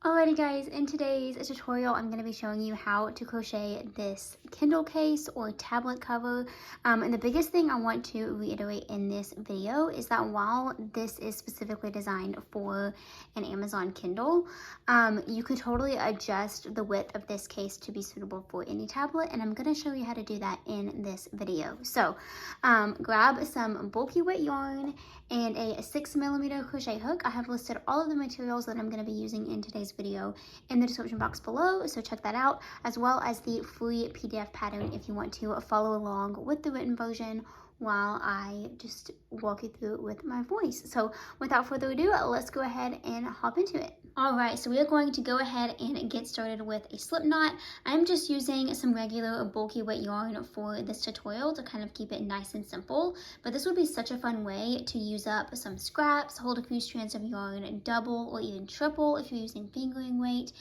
Alrighty guys, in today's tutorial I'm going to be showing you how to crochet this Kindle case or tablet cover. And the biggest thing I want to reiterate in this video is that while this is specifically designed for an Amazon Kindle, you could totally adjust the width of this case to be suitable for any tablet, and I'm going to show you how to do that in this video. So grab some bulky weight yarn and a 6mm crochet hook. I have listed all of the materials that I'm going to be using in today's video in the description box below, so check that out, as well as the free PDF pattern if you want to follow along with the written version while I just walk you through it with my voice. So without further ado, let's go ahead and hop into it. Alright, so we are going to go ahead and get started with a slip knot. I'm just using some regular bulky weight yarn for this tutorial to kind of keep it nice and simple, but this would be such a fun way to use up some scraps, hold a few strands of yarn, double or even triple if you're using fingering weight.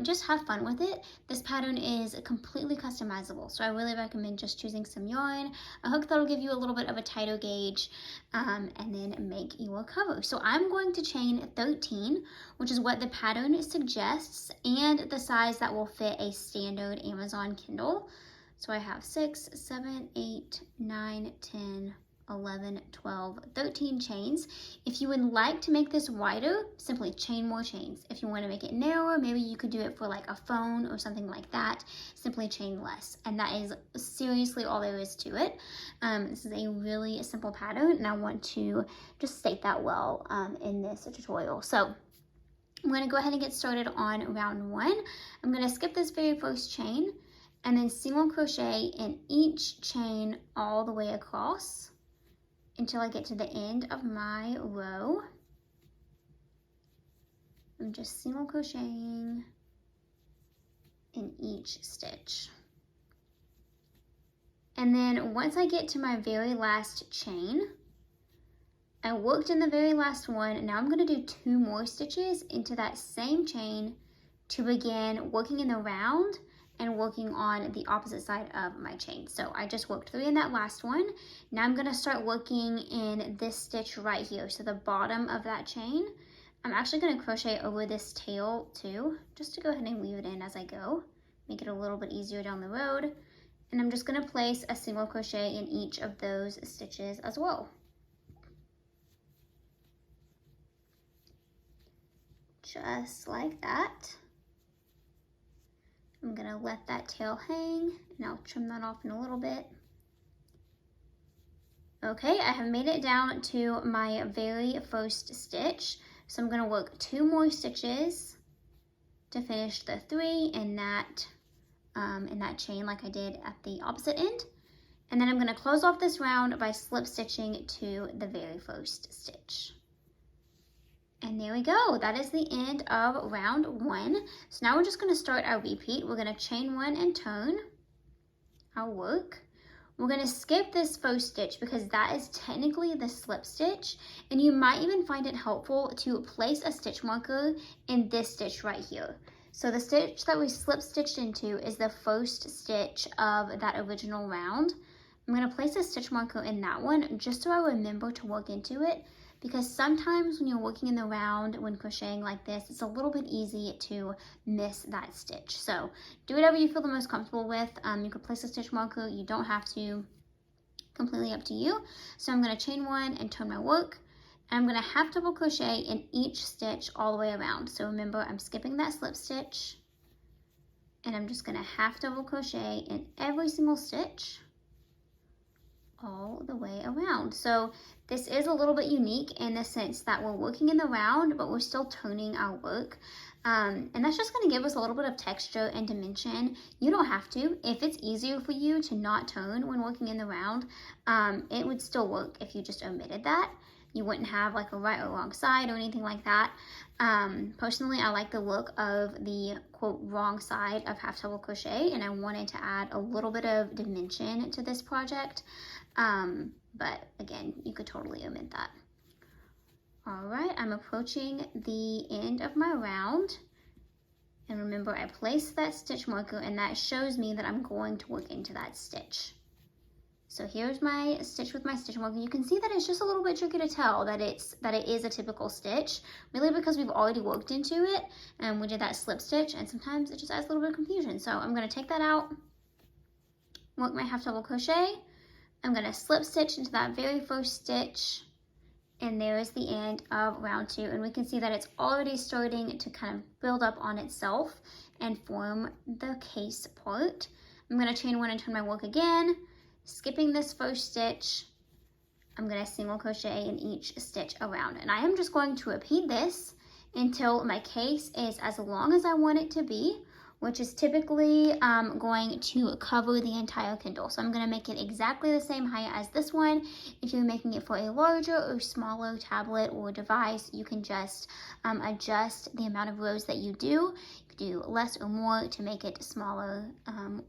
Just have fun with it. This pattern is completely customizable, so I really recommend just choosing some yarn, a hook that'll give you a little bit of a tighter gauge, and then make your cover. So I'm going to chain 13, which is what the pattern suggests, and the size that will fit a standard Amazon Kindle. So I have 6, 7, 8, 9, 10, 11, 12, 13 chains. If you would like to make this wider, simply chain more chains. If you want to make it narrower, maybe you could do it for like a phone or something like that, simply chain less. And that is seriously all there is to it. This is a really simple pattern, and I want to just state that well in this tutorial. So I'm going to go ahead and get started on round 1. I'm going to skip this very first chain and then single crochet in each chain all the way across until I get to the end of my row. I'm just single crocheting in each stitch. And then once I get to my very last chain, I worked in the very last one, and now I'm going to do 2 more stitches into that same chain to begin working in the round and working on the opposite side of my chain. So I just worked 3 in that last one. Now I'm going to start working in this stitch right here, so the bottom of that chain. I'm actually going to crochet over this tail too, just to go ahead and weave it in as I go, make it a little bit easier down the road. And I'm just going to place a single crochet in each of those stitches as well. Just like that. I'm gonna let that tail hang, and I'll trim that off in a little bit. Okay, I have made it down to my very first stitch, so I'm gonna work 2 more stitches to finish the 3 in that chain like I did at the opposite end. And then I'm gonna close off this round by slip stitching to the very first stitch. And there we go, that is the end of round 1. So now we're just gonna start our repeat. We're gonna chain 1 and turn our work. We're gonna skip this first stitch because that is technically the slip stitch, and you might even find it helpful to place a stitch marker in this stitch right here. So the stitch that we slip stitched into is the first stitch of that original round. I'm gonna place a stitch marker in that one just so I remember to work into it, because sometimes when you're working in the round, when crocheting like this, it's a little bit easy to miss that stitch. So do whatever you feel the most comfortable with. You could place a stitch marker, you don't have to, completely up to you. So I'm gonna chain 1 and turn my work. And I'm gonna half double crochet in each stitch all the way around. So remember, I'm skipping that slip stitch, and I'm just gonna half double crochet in every single stitch all the way around. So this is a little bit unique in the sense that we're working in the round, but we're still turning our work. And that's just going to give us a little bit of texture and dimension. You don't have to. If it's easier for you to not turn when working in the round, it would still work if you just omitted that. You wouldn't have like a right or wrong side or anything like that. Personally, I like the look of the quote wrong side of half double crochet, and I wanted to add a little bit of dimension to this project. But again, you could totally omit that. All right, I'm approaching the end of my round. And remember, I placed that stitch marker, and that shows me that I'm going to work into that stitch. So here's my stitch with my stitch marker. You can see that it's just a little bit tricky to tell that it is a typical stitch, really because we've already worked into it and we did that slip stitch, and sometimes it just adds a little bit of confusion. So I'm going to take that out, work my half double crochet. I'm going to slip stitch into that very first stitch, and there is the end of round 2, and we can see that it's already starting to kind of build up on itself and form the case part. I'm going to chain 1 and turn my work again, skipping this first stitch. I'm going to single crochet in each stitch around, and I am just going to repeat this until my case is as long as I want it to be, which is typically going to cover the entire Kindle. So I'm going to make it exactly the same height as this one. If you're making it for a larger or smaller tablet or device, you can just adjust the amount of rows that you do. You could do less or more to make it smaller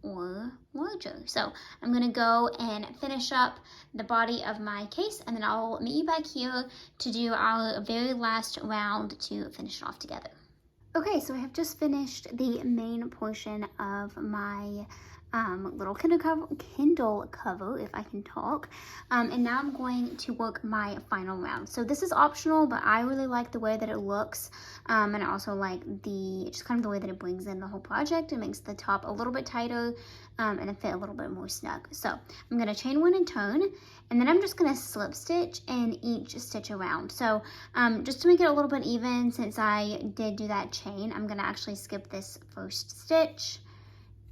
or larger. So I'm going to go and finish up the body of my case, and then I'll meet you back here to do our very last round to finish it off together. Okay, so I have just finished the main portion of my little Kindle cover, if I can talk, and now I'm going to work my final round. So this is optional, but I really like the way that it looks, and I also like just kind of the way that it brings in the whole project. It makes the top a little bit tighter and it fit a little bit more snug. So I'm going to chain 1 and turn, and then I'm just going to slip stitch in each stitch around. So just to make it a little bit even, since I did do that chain, I'm going to actually skip this first stitch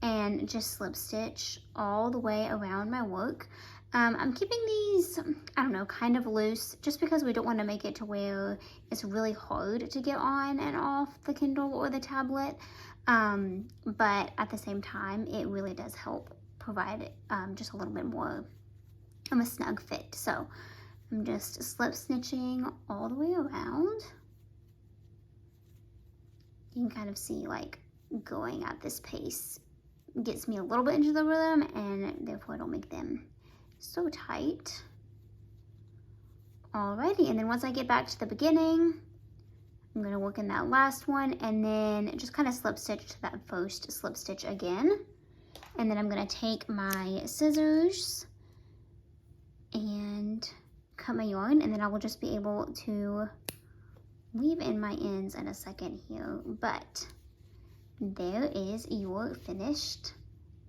and just slip stitch all the way around my work. I'm keeping these, I don't know, kind of loose, just because we don't want to make it to where it's really hard to get on and off the Kindle or the tablet. But at the same time, it really does help provide just a little bit more of a snug fit. So I'm just slip stitching all the way around. You can kind of see, like, going at this pace gets me a little bit into the rhythm, and therefore I don't make them so tight. Alrighty, and then once I get back to the beginning, I'm going to work in that last one, and then just kind of slip stitch to that first slip stitch again. And then I'm going to take my scissors and cut my yarn, and then I will just be able to weave in my ends in a second here. But there is your finished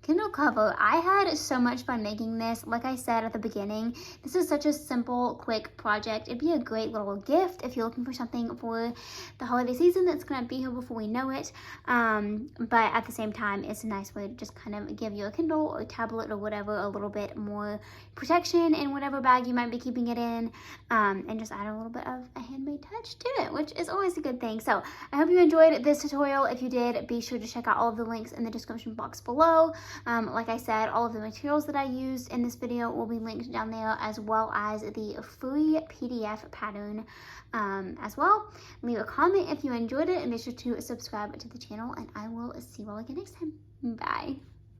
Kindle cover. I had so much fun making this. Like I said at the beginning, this is such a simple, quick project. It'd be a great little gift if you're looking for something for the holiday season that's gonna be here before we know it. But at the same time, it's a nice way to just kind of give your Kindle or tablet or whatever a little bit more protection in whatever bag you might be keeping it in, and just add a little bit of a handmade touch to it, which is always a good thing. So I hope you enjoyed this tutorial. If you did, be sure to check out all of the links in the description box below. Like I said, all of the materials that I used in this video will be linked down there, as well as the free PDF pattern as well. Leave a comment if you enjoyed it, and be sure to subscribe to the channel, and I will see you all again next time. Bye.